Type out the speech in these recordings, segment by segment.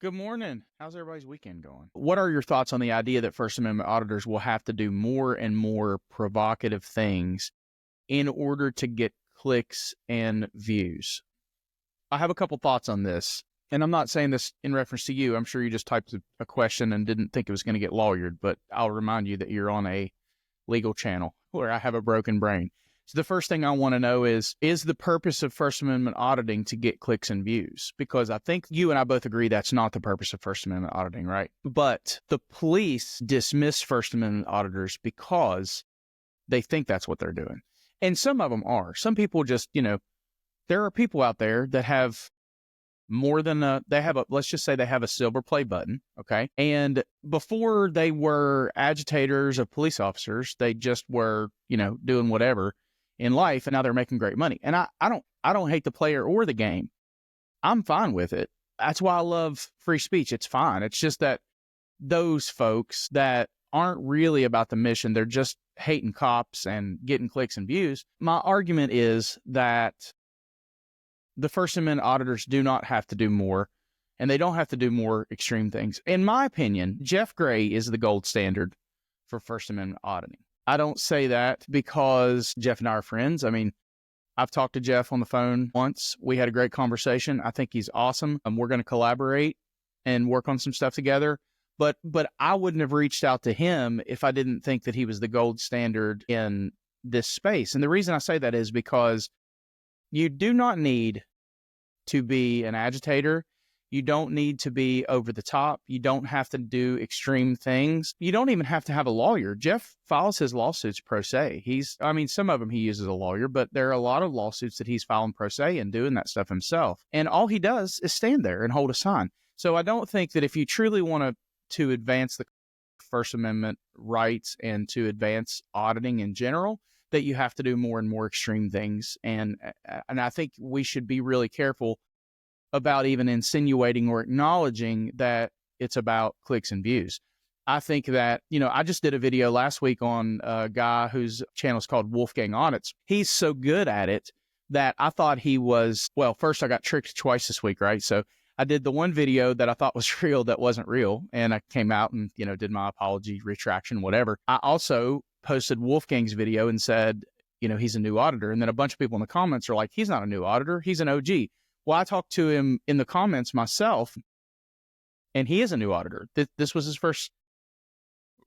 Good morning. How's everybody's weekend going? What are your thoughts on the idea that First Amendment auditors will have to do more and more provocative things in order to get clicks and views? I have a couple thoughts on this, and I'm not saying this in reference to you. I'm sure you just typed a question and didn't think it was going to get lawyered, but I'll remind you that you're on a legal channel where I have a broken brain. So the first thing I want to know is the purpose of First Amendment auditing to get clicks and views? Because I think you and I both agree that's not the purpose of First Amendment auditing, right? But the police dismiss First Amendment auditors because they think that's what they're doing. And some of them are. Some people just, there are people out there that have more than let's just say they have a silver play button, okay? And before they were agitators of police officers, they just were, doing whatever in life, and now they're making great money. And I don't hate the player or the game. I'm fine with it. That's why I love free speech. It's fine. It's just that those folks that aren't really about the mission, they're just hating cops and getting clicks and views. My argument is that the First Amendment auditors do not have to do more, and they don't have to do more extreme things. In my opinion, Jeff Gray is the gold standard for First Amendment auditing. I don't say that because Jeff and I are friends. I mean, I've talked to Jeff on the phone once. We had a great conversation. I think he's awesome. We're going to collaborate and work on some stuff together. But I wouldn't have reached out to him if I didn't think that he was the gold standard in this space. And the reason I say that is because you do not need to be an agitator. You don't need to be over the top. You don't have to do extreme things. You don't even have to have a lawyer. Jeff files his lawsuits pro se. Some of them he uses a lawyer, but there are a lot of lawsuits that he's filing pro se and doing that stuff himself. And all he does is stand there and hold a sign. So I don't think that if you truly want to advance the First Amendment rights and to advance auditing in general, that you have to do more and more extreme things. And I think we should be really careful about even insinuating or acknowledging that it's about clicks and views. I think that, I just did a video last week on a guy whose channel is called Wolfgang Audits. He's so good at it that I thought he was, first I got tricked twice this week, right? So I did the one video that I thought was real that wasn't real. And I came out and, did my apology, retraction, whatever. I also posted Wolfgang's video and said, he's a new auditor. And then a bunch of people in the comments are like, he's not a new auditor. He's an OG. Well, I talked to him in the comments myself, and he is a new auditor. This was his first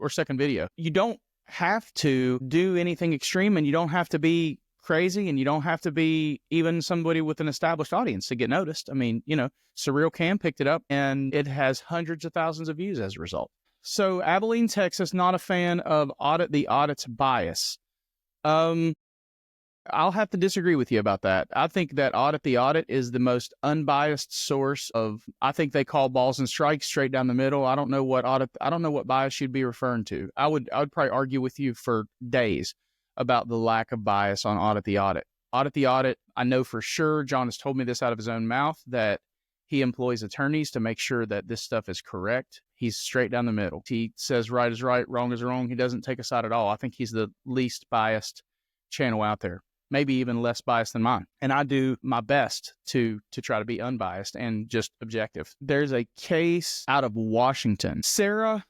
or second video. You don't have to do anything extreme, and you don't have to be crazy, and you don't have to be even somebody with an established audience to get noticed. I mean, Surreal Cam picked it up, and it has hundreds of thousands of views as a result. So Abilene, Texas, not a fan of the audit's bias. I'll have to disagree with you about that. I think that Audit the Audit is the most unbiased source I think they call balls and strikes straight down the middle. I don't know what bias you'd be referring to. I would probably argue with you for days about the lack of bias on Audit the Audit. Audit the Audit, I know for sure, John has told me this out of his own mouth, that he employs attorneys to make sure that this stuff is correct. He's straight down the middle. He says right is right, wrong is wrong. He doesn't take a side at all. I think he's the least biased channel out there. Maybe even less biased than mine. And I do my best to try to be unbiased and just objective. There's a case out of Washington. Sarah,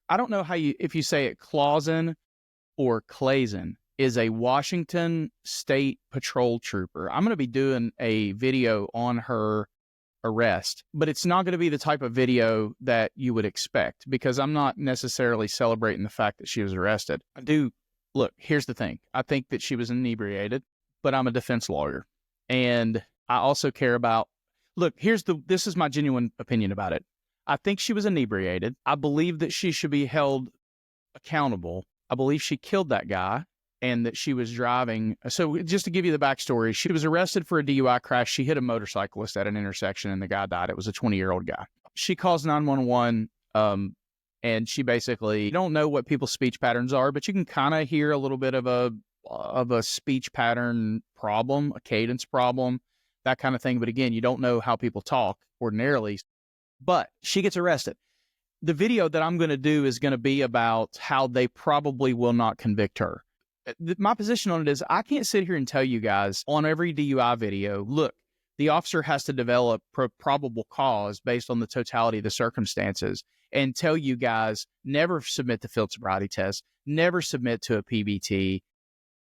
I don't know if you say it Clausen or Clazen, is a Washington State Patrol trooper. I'm going to be doing a video on her arrest, but it's not going to be the type of video that you would expect because I'm not necessarily celebrating the fact that she was arrested. Look, here's the thing. I think that she was inebriated, but I'm a defense lawyer. And I also care about, this is my genuine opinion about it. I think she was inebriated. I believe that she should be held accountable. I believe she killed that guy and that she was driving. So just to give you the backstory, she was arrested for a DUI crash. She hit a motorcyclist at an intersection and the guy died. It was a 20-year-old guy. She calls 911. And she basically, don't know what people's speech patterns are, but you can kind of hear a little bit of a speech pattern problem, a cadence problem, that kind of thing. But again, you don't know how people talk ordinarily. But she gets arrested. The video that I'm going to do is going to be about how they probably will not convict her. My position on it is I can't sit here and tell you guys on every DUI video, look, the officer has to develop probable cause based on the totality of the circumstances and tell you guys, never submit to field sobriety tests, never submit to a PBT,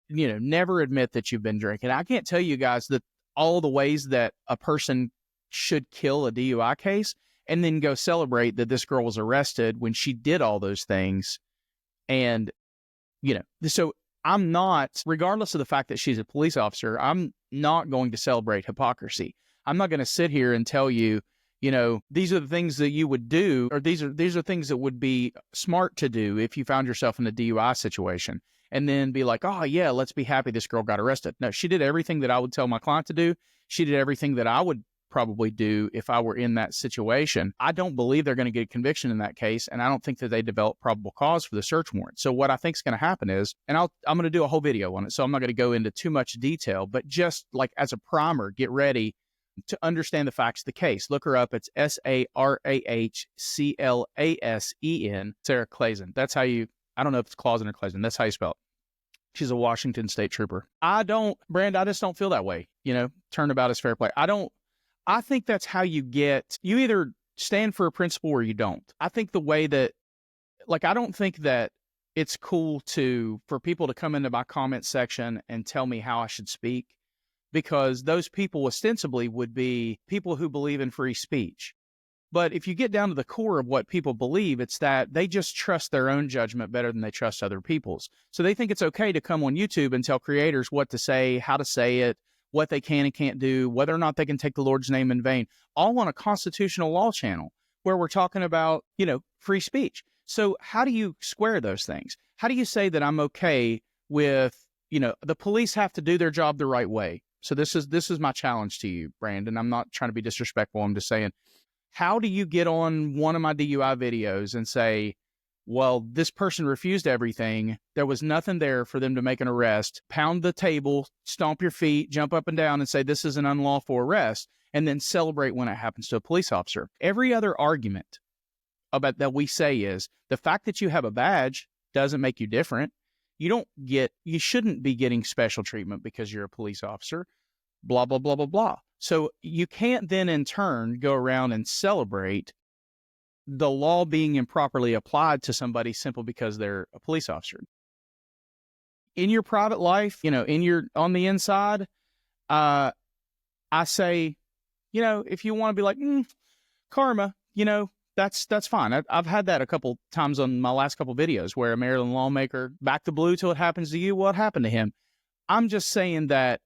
never admit that you've been drinking. I can't tell you guys that all the ways that a person should kill a DUI case and then go celebrate that this girl was arrested when she did all those things. And, so I'm not, regardless of the fact that she's a police officer, I'm not going to celebrate hypocrisy. I'm not going to sit here and tell you, these are the things that you would do, or these are things that would be smart to do if you found yourself in a DUI situation, and then be like, oh yeah, let's be happy this girl got arrested. No, she did everything that I would tell my client to do. She did everything that I would probably do if I were in that situation. I don't believe they're going to get a conviction in that case, and I don't think that they develop probable cause for the search warrant. So what I think is going to happen is, and I'm going to do a whole video on it, so I'm not going to go into too much detail, but just like as a primer, get ready to understand the facts of the case. Look her up. It's Sarahclasen. Sarah Clasen. That's how you, I don't know if it's Clausen or Clasen. That's how you spell it. She's a Washington State trooper. I just don't feel that way. Turnabout is fair play. I think that's how you either stand for a principle or you don't. I think the way that, I don't think that it's cool for people to come into my comment section and tell me how I should speak, because those people ostensibly would be people who believe in free speech. But if you get down to the core of what people believe, it's that they just trust their own judgment better than they trust other people's. So they think it's okay to come on YouTube and tell creators what to say, how to say it, what they can and can't do, whether or not they can take the Lord's name in vain, all on a constitutional law channel where we're talking about, free speech. So how do you square those things? How do you say that I'm okay with, the police have to do their job the right way? So this is my challenge to you, Brandon. I'm not trying to be disrespectful. I'm just saying, how do you get on one of my DUI videos and say, well, this person refused everything. There was nothing there for them to make an arrest. Pound the table, stomp your feet, jump up and down and say this is an unlawful arrest, and then celebrate when it happens to a police officer. Every other argument about that we say is the fact that you have a badge doesn't make you different. You shouldn't be getting special treatment because you're a police officer, blah, blah, blah, blah, blah. So you can't then in turn go around and celebrate the law being improperly applied to somebody simply because they're a police officer. In your private life, on the inside, I say, if you want to be like, karma, that's fine. I've had that a couple times on my last couple videos where a Maryland lawmaker, back to blue till it happens to you. What happened to him? I'm just saying that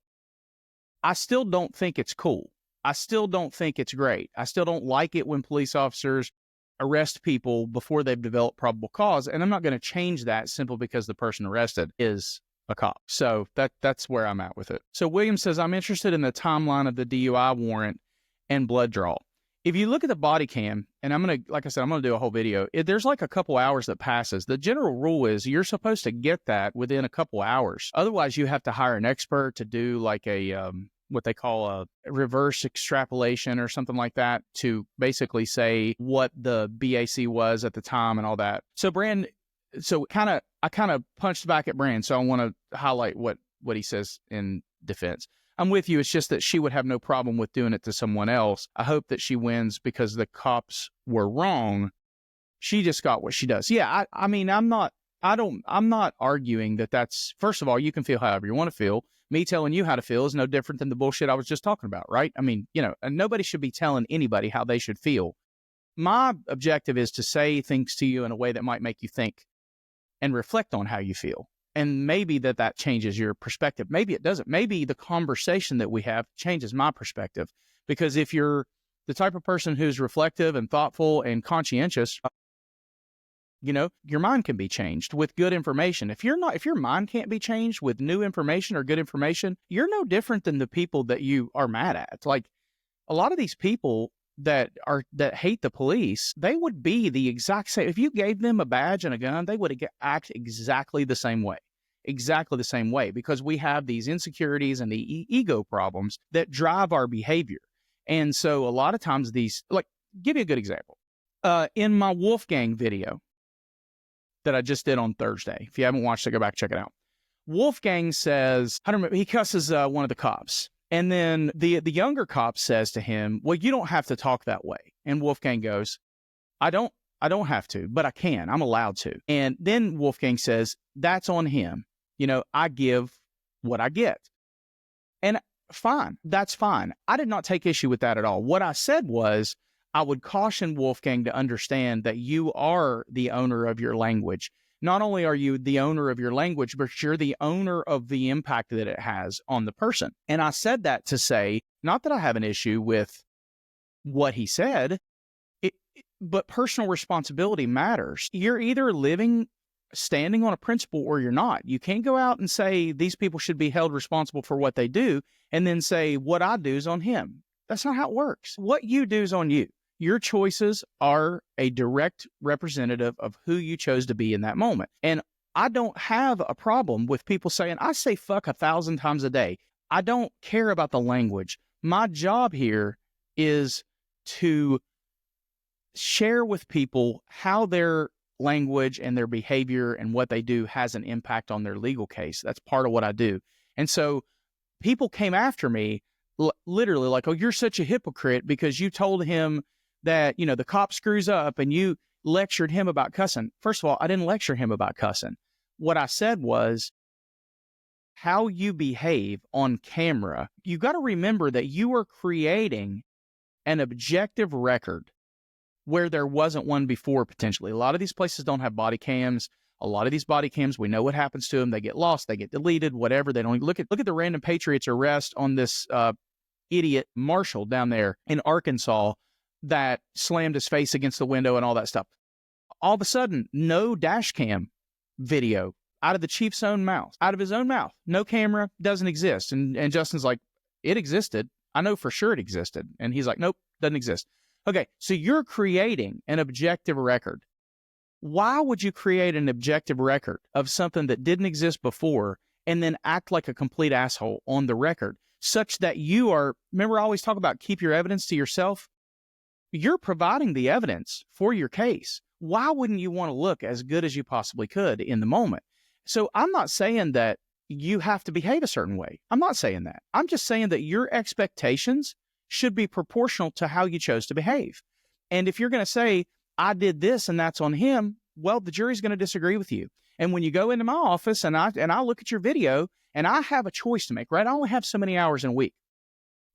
I still don't think it's cool. I still don't think it's great. I still don't like it when police officers arrest people before they've developed probable cause. And I'm not going to change that simply because the person arrested is a cop. So that's where I'm at with it. So William says, I'm interested in the timeline of the DUI warrant and blood draw. If you look at the body cam, and I'm going to do a whole video, there's like a couple hours that passes. The general rule is you're supposed to get that within a couple hours. Otherwise, you have to hire an expert to do like a, what they call a reverse extrapolation or something like that to basically say what the BAC was at the time and all that. So I kind of punched back at Brand. So I want to highlight what he says in defense. I'm with you. It's just that she would have no problem with doing it to someone else. I hope that she wins because the cops were wrong. She just got what she does. Yeah. I'm not arguing that that's, first of all, you can feel however you want to feel. Me telling you how to feel is no different than the bullshit I was just talking about, right? And nobody should be telling anybody how they should feel. My objective is to say things to you in a way that might make you think and reflect on how you feel. And maybe that changes your perspective. Maybe it doesn't. Maybe the conversation that we have changes my perspective. Because if you're the type of person who's reflective and thoughtful and conscientious, your mind can be changed with good information. If your mind can't be changed with new information or good information, you're no different than the people that you are mad at. Like a lot of these people that hate the police, they would be the exact same. If you gave them a badge and a gun, they would act exactly the same way. Exactly the same way, because we have these insecurities and the ego problems that drive our behavior. And so a lot of times give you a good example. In my Wolfgang video that I just did on Thursday, if you haven't watched it, go back, check it out. Wolfgang says, I don't remember, he cusses one of the cops. And then the younger cop says to him, well, you don't have to talk that way. And Wolfgang goes, I don't have to, but I can. I'm allowed to. And then Wolfgang says, that's on him. I give what I get. And fine, that's fine. I did not take issue with that at all. What I said was, I would caution Wolfgang to understand that you are the owner of your language. Not only are you the owner of your language, but you're the owner of the impact that it has on the person. And I said that to say, not that I have an issue with what he said, but personal responsibility matters. You're either standing on a principle or you're not. You can't go out and say these people should be held responsible for what they do and then say what I do is on him. That's not how it works. What you do is on you. Your choices are a direct representative of who you chose to be in that moment. And I don't have a problem with people saying, I say fuck 1,000 times a day. I don't care about the language. My job here is to share with people how their language and their behavior and what they do has an impact on their legal case. That's part of what I do. And so people came after me literally like, oh, you're such a hypocrite because you told him that, the cop screws up and you lectured him about cussing. First of all, I didn't lecture him about cussing. What I said was, how you behave on camera, you got to remember that you are creating an objective record where there wasn't one before, potentially. A lot of these places don't have body cams. A lot of these body cams, we know what happens to them. They get lost, they get deleted, whatever. They don't look at the random Patriots arrest on this idiot Marshall down there in Arkansas that slammed his face against the window and all that stuff. All of a sudden, no dash cam video out of the chief's own mouth, out of his own mouth. No camera, doesn't exist. And Justin's like, it existed. I know for sure it existed. And he's like, nope, doesn't exist. Okay, so you're creating an objective record. Why would you create an objective record of something that didn't exist before and then act like a complete asshole on the record such that you are, remember I always talk about keep your evidence to yourself? You're providing the evidence for your case. Why wouldn't you want to look as good as you possibly could in the moment? So I'm not saying that you have to behave a certain way. I'm not saying that. I'm just saying that your expectations should be proportional to how you chose to behave. And if you're going to say, I did this and that's on him, well, the jury's going to disagree with you. And when you go into my office and I look at your video and I have a choice to make, right? I only have so many hours in a week.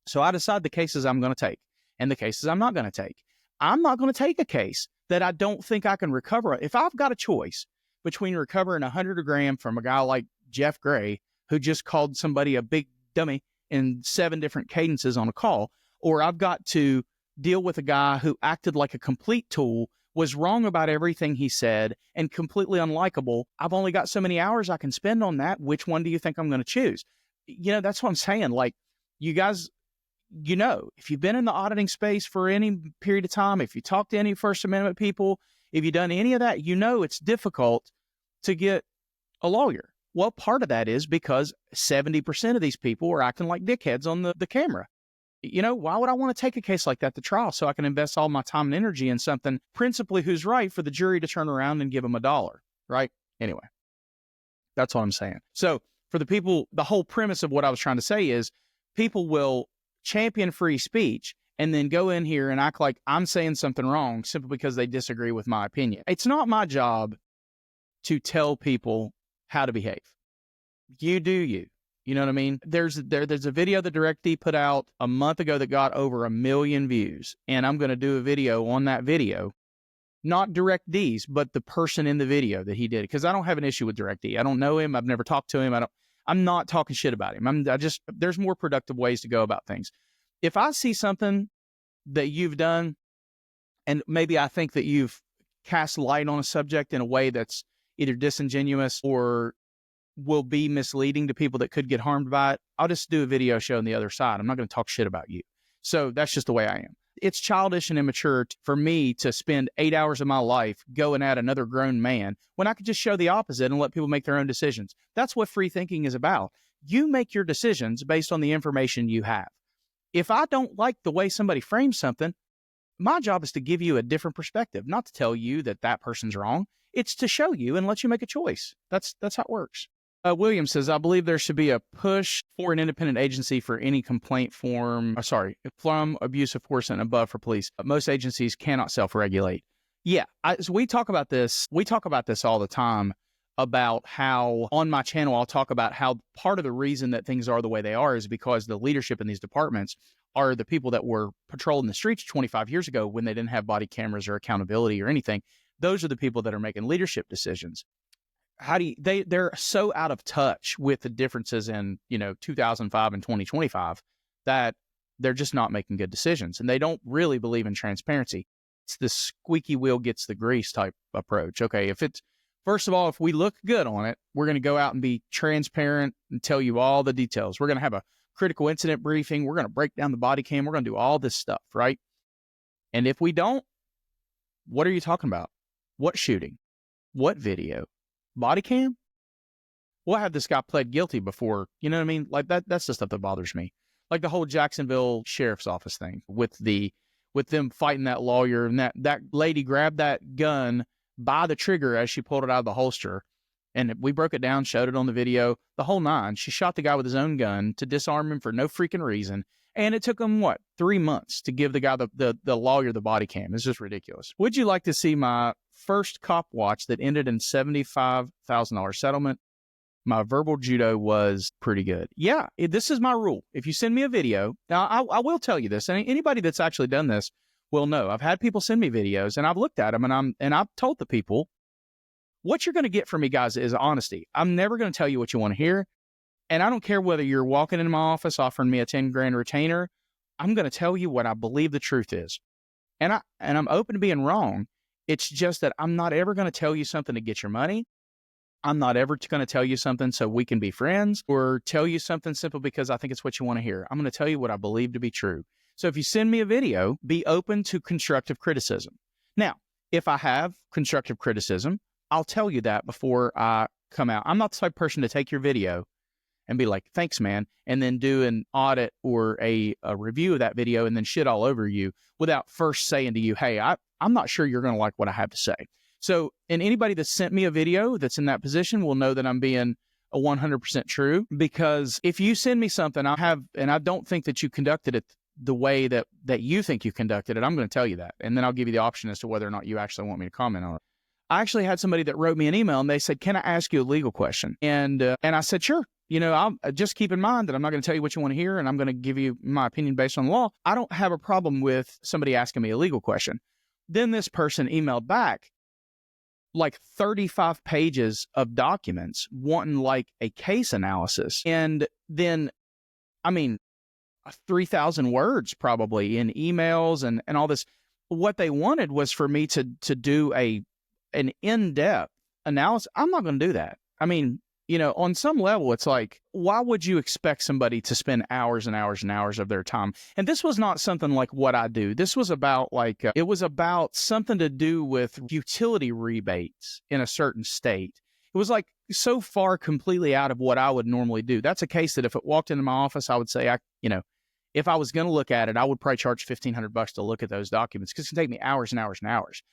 So I decide the cases I'm going to take and the cases I'm not going to take. I'm not going to take a case that I don't think I can recover. If I've got a choice between recovering 100 grand from a guy like Jeff Gray, who just called somebody a big dummy in 7 different cadences on a call, or I've got to deal with a guy who acted like a complete tool, was wrong about everything he said, and completely unlikable. I've only got so many hours I can spend on that. Which one do you think I'm going to choose? That's what I'm saying. Like, you guys, if you've been in the auditing space for any period of time, if you talk to any First Amendment people, if you've done any of that, it's difficult to get a lawyer. Well, part of that is because 70% of these people are acting like dickheads on the camera. Why would I want to take a case like that to trial so I can invest all my time and energy in something principally who's right for the jury to turn around and give them $1, right? Anyway, that's what I'm saying. So for the people, the whole premise of what I was trying to say is people will champion free speech and then go in here and act like I'm saying something wrong simply because they disagree with my opinion. It's not my job to tell people how to behave. You do you. You know what I mean? There's a video that DirectD put out a month ago that got over 1 million views. And I'm going to do a video on that video, not DirectD's, but the person in the video that he did. Because I don't have an issue with DirectD. I don't know him. I've never talked to him. I'm not talking shit about him. There's more productive ways to go about things. If I see something that you've done, and maybe I think that you've cast light on a subject in a way that's either disingenuous or will be misleading to people that could get harmed by it, I'll just do a video showing the other side. I'm not going to talk shit about you. So that's just the way I am. It's childish and immature for me to spend 8 hours of my life going at another grown man when I could just show the opposite and let people make their own decisions. That's what free thinking is about. You make your decisions based on the information you have. If I don't like the way somebody frames something, my job is to give you a different perspective, not to tell you that that person's wrong. It's to show you and let you make a choice. That's how it works. William says, I believe there should be a push for an independent agency for any complaint from abuse of force and above for police. Most agencies cannot self-regulate. Yeah, so we talk about this. We talk about this all the time about how on my channel, I'll talk about how part of the reason that things are the way they are is because the leadership in these departments are the people that were patrolling the streets 25 years ago when they didn't have body cameras or accountability or anything. Those are the people that are making leadership decisions. They're so out of touch with the differences in, 2005 and 2025 that they're just not making good decisions. And they don't really believe in transparency. It's the squeaky wheel gets the grease type approach. Okay, first of all, if we look good on it, we're going to go out and be transparent and tell you all the details. We're going to have a critical incident briefing. We're going to break down the body cam. We're going to do all this stuff, right? And if we don't, what are you talking about? What shooting? What video? Body cam? We'll have this guy pled guilty before, you know what I mean? Like that's the stuff that bothers me. Like the whole Jacksonville Sheriff's Office thing with them fighting that lawyer, and that lady grabbed that gun by the trigger as she pulled it out of the holster. And we broke it down, showed it on the video, the whole nine. She shot the guy with his own gun to disarm him for no freaking reason. And it took him, 3 months to give the guy, the lawyer, the body cam. It's just ridiculous. Would you like to see my first cop watch that ended in $75,000 settlement? My verbal judo was pretty good. Yeah, this is my rule. If you send me a video, now I will tell you this, and anybody that's actually done this will know. I've had people send me videos, and I've looked at them, and I've told the people, what you're going to get from me, guys, is honesty. I'm never going to tell you what you want to hear. And I don't care whether you're walking into my office offering me a 10 grand retainer. I'm going to tell you what I believe the truth is. And I'm open to being wrong. It's just that I'm not ever going to tell you something to get your money. I'm not ever going to tell you something so we can be friends or tell you something simple because I think it's what you want to hear. I'm going to tell you what I believe to be true. So if you send me a video, be open to constructive criticism. Now, if I have constructive criticism, I'll tell you that before I come out. I'm not the type of person to take your video and be like, thanks, man, and then do an audit or a review of that video and then shit all over you without first saying to you, hey, I'm not sure you're going to like what I have to say. So, and anybody that sent me a video that's in that position will know that I'm being a 100% true, because if you send me something and I don't think that you conducted it the way that you think you conducted it, I'm going to tell you that. And then I'll give you the option as to whether or not you actually want me to comment on it. I actually had somebody that wrote me an email and they said, can I ask you a legal question? And I said, sure. I'll just keep in mind that I'm not going to tell you what you want to hear, and I'm going to give you my opinion based on the law. I don't have a problem with somebody asking me a legal question. Then this person emailed back like 35 pages of documents wanting like a case analysis. And then, 3,000 words probably in emails and all this. What they wanted was for me to do an in-depth analysis. I'm not going to do that. On some level, it's like, why would you expect somebody to spend hours and hours and hours of their time? And this was not something like what I do. This was about it was about something to do with utility rebates in a certain state. It was like so far completely out of what I would normally do. That's a case that if it walked into my office, I would say, if I was going to look at it, I would probably charge $1,500 to look at those documents, because it can take me hours and hours and hours.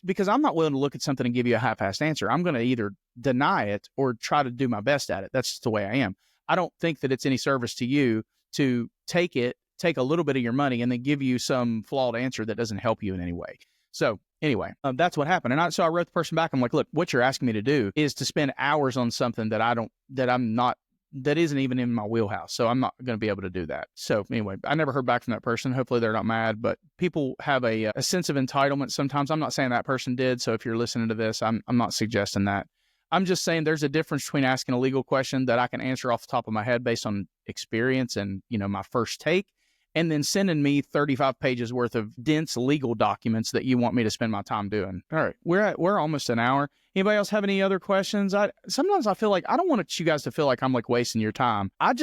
Because I'm not willing to look at something and give you a half-assed answer. I'm going to either deny it or try to do my best at it. That's just the way I am. I don't think that it's any service to you to take a little bit of your money and then give you some flawed answer that doesn't help you in any way. So anyway, that's what happened. And so I wrote the person back. I'm like, look, what you're asking me to do is to spend hours on something that isn't even in my wheelhouse. So I'm not going to be able to do that. So anyway, I never heard back from that person. Hopefully they're not mad, but people have a sense of entitlement sometimes. I'm not saying that person did. So if you're listening to this, I'm not suggesting that. I'm just saying there's a difference between asking a legal question that I can answer off the top of my head based on experience and, my first take, and then sending me 35 pages worth of dense legal documents that you want me to spend my time doing. All right, we're almost an hour. Anybody else have any other questions? Sometimes I feel like I don't want you guys to feel like I'm like wasting your time. I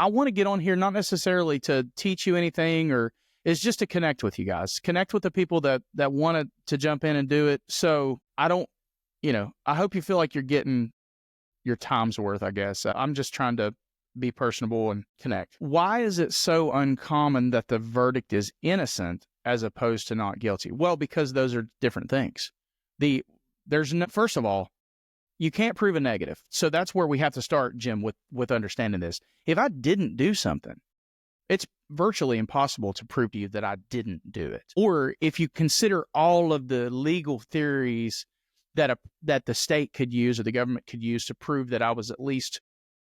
want to get on here not necessarily to teach you anything, or it's just to connect with you guys, connect with the people that wanted to jump in and do it. So I don't, I hope you feel like you're getting your time's worth, I guess. I'm just trying to be personable and connect. Why is it so uncommon that the verdict is innocent as opposed to not guilty? Well, because those are different things. First of all, You can't prove a negative. So that's where we have to start, Jim, with understanding this. If I didn't do something, it's virtually impossible to prove to you that I didn't do it. Or if you consider all of the legal theories that the state could use or the government could use to prove that I was at least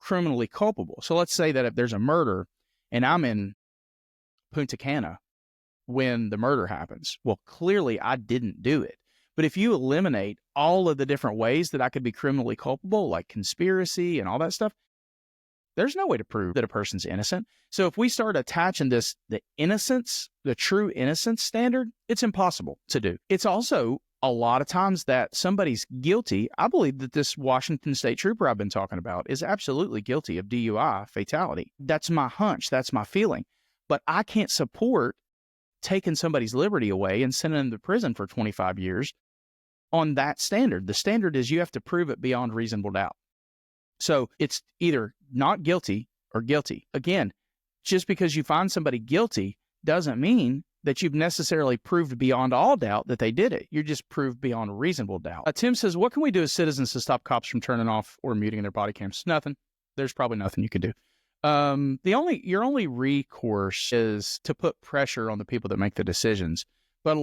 criminally culpable. So let's say that if there's a murder and I'm in Punta Cana when the murder happens, well, clearly I didn't do it. But if you eliminate all of the different ways that I could be criminally culpable, like conspiracy and all that stuff, there's no way to prove that a person's innocent. So if we start attaching the innocence, the true innocence standard, it's impossible to do. It's also a lot of times that somebody's guilty. I believe that this Washington State trooper I've been talking about is absolutely guilty of DUI fatality. That's my hunch. That's my feeling. But I can't support taking somebody's liberty away and sending them to prison for 25 years on that standard. The standard is you have to prove it beyond reasonable doubt. So it's either not guilty or guilty. Again, just because you find somebody guilty doesn't mean that you've necessarily proved beyond all doubt that they did it. You just proved beyond reasonable doubt. Tim says, what can we do as citizens to stop cops from turning off or muting their body cams? Nothing. There's probably nothing you can do. Your only recourse is to put pressure on the people that make the decisions. But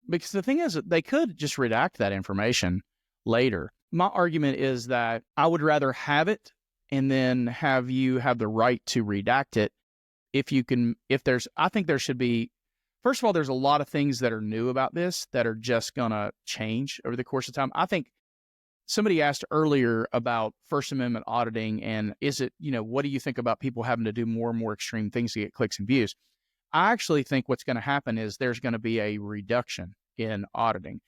because the thing is that they could just redact that information later. My argument is that I would rather have it and then have you have the right to redact it. I think there should be, first of all, there's a lot of things that are new about this that are just going to change over the course of time. I think somebody asked earlier about First Amendment auditing and what do you think about people having to do more and more extreme things to get clicks and views? I actually think what's going to happen is there's going to be a reduction in auditing.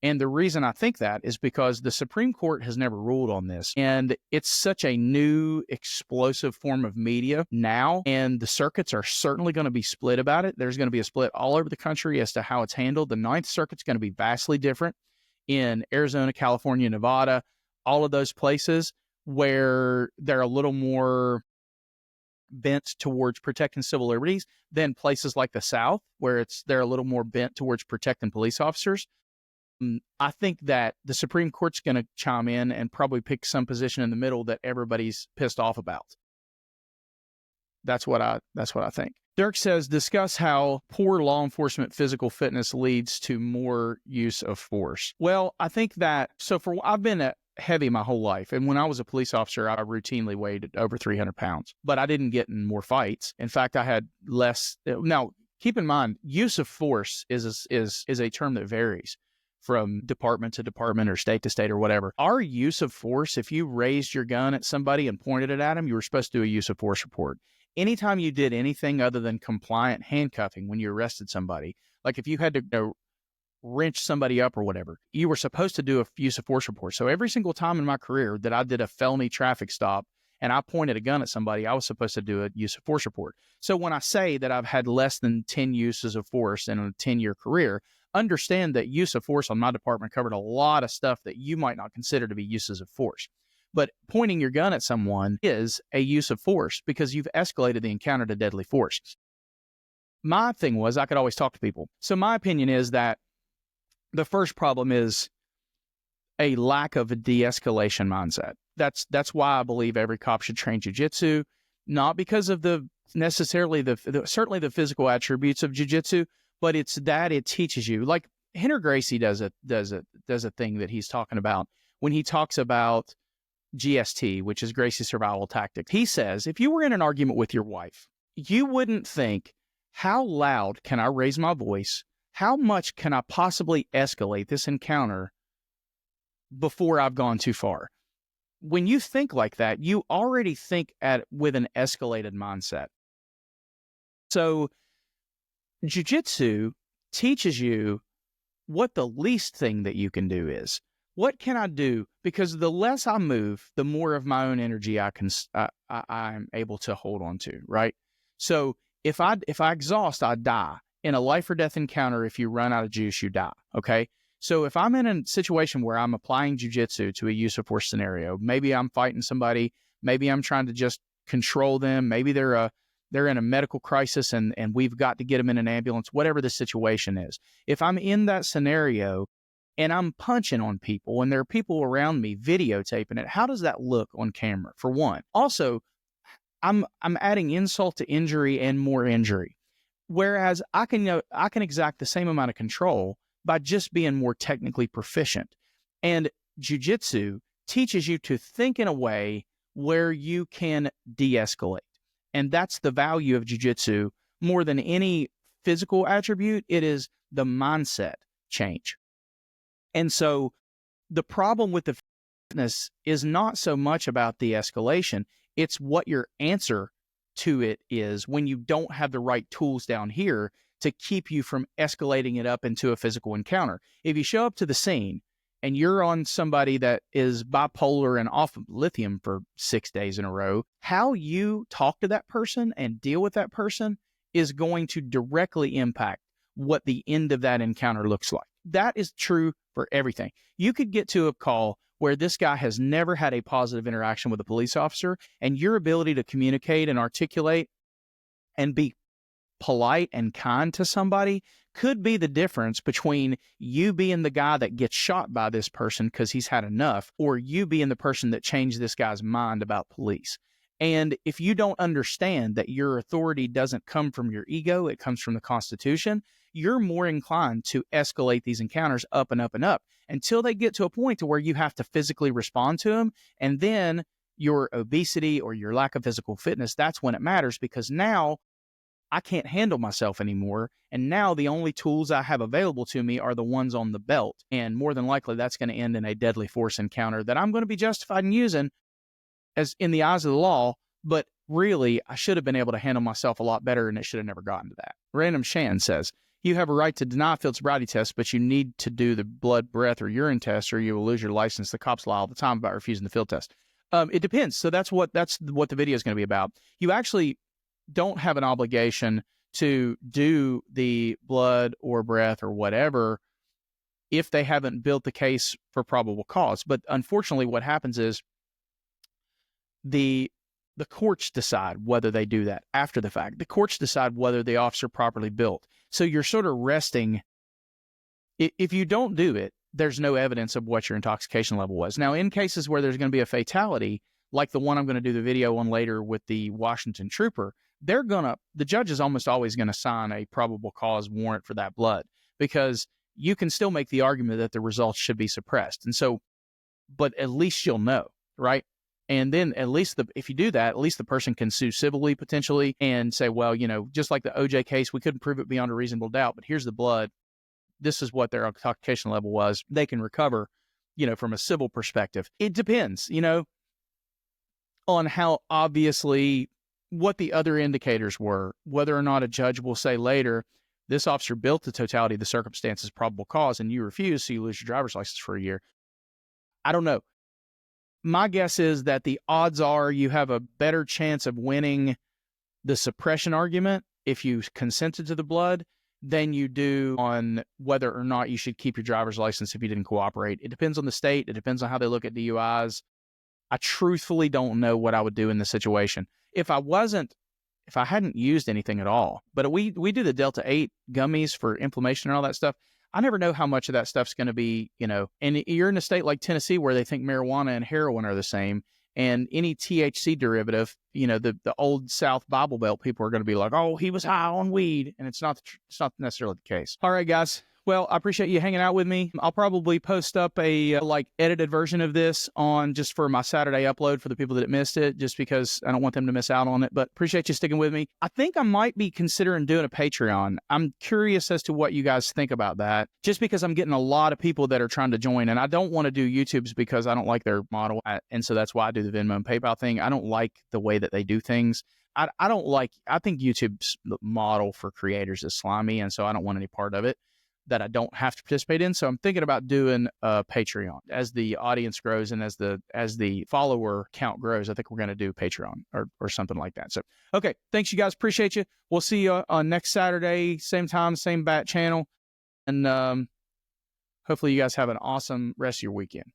And the reason I think that is because the Supreme Court has never ruled on this. And it's such a new, explosive form of media now. And the circuits are certainly going to be split about it. There's going to be a split all over the country as to how it's handled. The Ninth Circuit's going to be vastly different in Arizona, California, Nevada, all of those places where they're a little more bent towards protecting civil liberties than places like the South, where they're a little more bent towards protecting police officers. I think that the Supreme Court's going to chime in and probably pick some position in the middle that everybody's pissed off about. That's what I think. Dirk says, discuss how poor law enforcement physical fitness leads to more use of force. Well, I think that, I've been heavy my whole life. And when I was a police officer, I routinely weighed over 300 pounds, but I didn't get in more fights. In fact, I had less. Now, keep in mind, use of force is a term that varies from department to department or state to state or whatever. Our use of force, if you raised your gun at somebody and pointed it at them, you were supposed to do a use of force report. Anytime you did anything other than compliant handcuffing when you arrested somebody, like if you had to wrench somebody up or whatever, you were supposed to do a use of force report. So every single time in my career that I did a felony traffic stop and I pointed a gun at somebody, I was supposed to do a use of force report. So when I say that I've had less than 10 uses of force in a 10-year career, understand that use of force on my department covered a lot of stuff that you might not consider to be uses of force. But pointing your gun at someone is a use of force because you've escalated the encounter to deadly force. My thing was I could always talk to people. So my opinion is that the first problem is a lack of a de-escalation mindset. That's why I believe every cop should train jiu-jitsu, not because of certainly the physical attributes of jiu-jitsu, but it's that it teaches you. Like Henry Gracie does a thing that he's talking about when he talks about GST, which is Gracie's survival tactic. He says, if you were in an argument with your wife, you wouldn't think, how loud can I raise my voice? How much can I possibly escalate this encounter before I've gone too far? When you think like that, you already think with an escalated mindset. So jiu-jitsu teaches you what the least thing that you can do is. What can I do? Because the less I move, the more of my own energy I'm able to hold on to, right? So if I exhaust, I die. In a life or death encounter, if you run out of juice, you die, okay? So if I'm in a situation where I'm applying jiu-jitsu to a use of force scenario, maybe I'm fighting somebody, maybe I'm trying to just control them, maybe they're in a medical crisis and we've got to get them in an ambulance, whatever the situation is. If I'm in that scenario and I'm punching on people and there are people around me videotaping it, how does that look on camera, for one? Also, I'm adding insult to injury and more injury. Whereas I can exact the same amount of control by just being more technically proficient. And jiu-jitsu teaches you to think in a way where you can de-escalate. And that's the value of jiu-jitsu more than any physical attribute. It is the mindset change. And so the problem with the fitness is not so much about the escalation. It's what your answer to it is when you don't have the right tools down here to keep you from escalating it up into a physical encounter. If you show up to the scene and you're on somebody that is bipolar and off of lithium for 6 days in a row, how you talk to that person and deal with that person is going to directly impact what the end of that encounter looks like. That is true for everything. You could get to a call where this guy has never had a positive interaction with a police officer, and your ability to communicate and articulate and be polite and kind to somebody could be the difference between you being the guy that gets shot by this person because he's had enough, or you being the person that changed this guy's mind about police. And if you don't understand that your authority doesn't come from your ego, it comes from the Constitution, you're more inclined to escalate these encounters up and up and up until they get to a point to where you have to physically respond to them. And then your obesity or your lack of physical fitness, that's when it matters, because now I can't handle myself anymore. And now the only tools I have available to me are the ones on the belt. And more than likely, that's going to end in a deadly force encounter that I'm going to be justified in using as in the eyes of the law. But really, I should have been able to handle myself a lot better, and it should have never gotten to that. Random Shan says, you have a right to deny field sobriety tests, but you need to do the blood, breath, or urine test, or you will lose your license. The cops lie all the time about refusing the field test. It depends. So that's what the video is going to be about. You actually don't have an obligation to do the blood or breath or whatever if they haven't built the case for probable cause. But unfortunately, what happens is the courts decide whether they do that after the fact. The courts decide whether the officer properly built. So you're sort of resting. If you don't do it, there's no evidence of what your intoxication level was. Now, in cases where there's going to be a fatality, like the one I'm going to do the video on later with the Washington trooper, the judge is almost always going to sign a probable cause warrant for that blood, because you can still make the argument that the results should be suppressed. And so, but at least you'll know, right? And then at least if you do that, at least the person can sue civilly potentially and say, well, just like the OJ case, we couldn't prove it beyond a reasonable doubt, but here's the blood. This is what their intoxication level was. They can recover, from a civil perspective. It depends, on how obviously what the other indicators were, whether or not a judge will say later, this officer built the totality of the circumstances probable cause and you refuse, so you lose your driver's license for a year. I don't know. My guess is that the odds are you have a better chance of winning the suppression argument if you consented to the blood than you do on whether or not you should keep your driver's license if you didn't cooperate. It depends on the state. It depends on how they look at DUIs. I truthfully don't know what I would do in this situation. If I hadn't used anything at all, but we do the Delta 8 gummies for inflammation and all that stuff. I never know how much of that stuff's going to be, and you're in a state like Tennessee where they think marijuana and heroin are the same, and any THC derivative, the old South Bible Belt people are going to be like, oh, he was high on weed. And it's not necessarily the case. All right, guys. Well, I appreciate you hanging out with me. I'll probably post up a edited version of this on just for my Saturday upload for the people that missed it, just because I don't want them to miss out on it. But appreciate you sticking with me. I think I might be considering doing a Patreon. I'm curious as to what you guys think about that, just because I'm getting a lot of people that are trying to join, and I don't want to do YouTube's because I don't like their model. And so that's why I do the Venmo and PayPal thing. I don't like the way that they do things. I think YouTube's model for creators is slimy, and so I don't want any part of it that I don't have to participate in. So I'm thinking about doing a Patreon as the audience grows and as the follower count grows. I think we're going to do Patreon or something like that. So, okay. Thanks, you guys. Appreciate you. We'll see you on next Saturday, same time, same bat channel. And hopefully you guys have an awesome rest of your weekend.